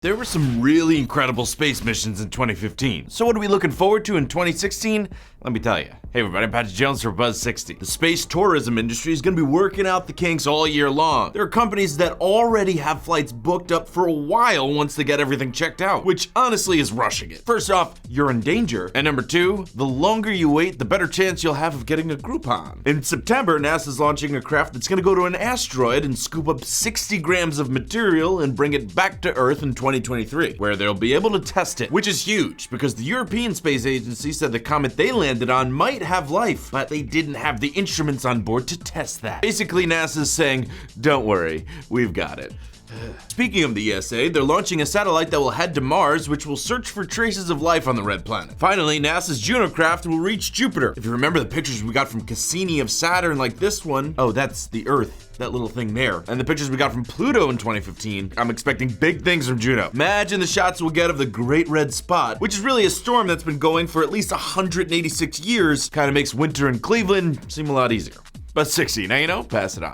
There were some really incredible space missions in 2015. So what are we looking forward to in 2016? Let me tell you. Hey everybody, I'm Patrick Jones for Buzz60. The space tourism industry is going to be working out the kinks all year long. There are companies that already have flights booked up for a while once they get everything checked out, which honestly is rushing it. First off, you're in danger. And number two, the longer you wait, the better chance you'll have of getting a Groupon. In September, NASA's launching a craft that's going to go to an asteroid and scoop up 60 grams of material and bring it back to Earth in 2023, where they'll be able to test it, which is huge because the European Space Agency said the comet they landed on might have life, but they didn't have the instruments on board to test that. Basically, NASA's saying, don't worry, we've got it. Speaking of the ESA, they're launching a satellite that will head to Mars, which will search for traces of life on the red planet. Finally, NASA's Juno craft will reach Jupiter. If you remember the pictures we got from Cassini of Saturn, like this one, oh, that's the Earth, that little thing there. And the pictures we got from Pluto in 2015, I'm expecting big things from Juno. Imagine the shots we'll get of the Great Red Spot, which is really a storm that's been going for at least 186 years. Kind of makes winter in Cleveland seem a lot easier. But 60, now you know, pass it on.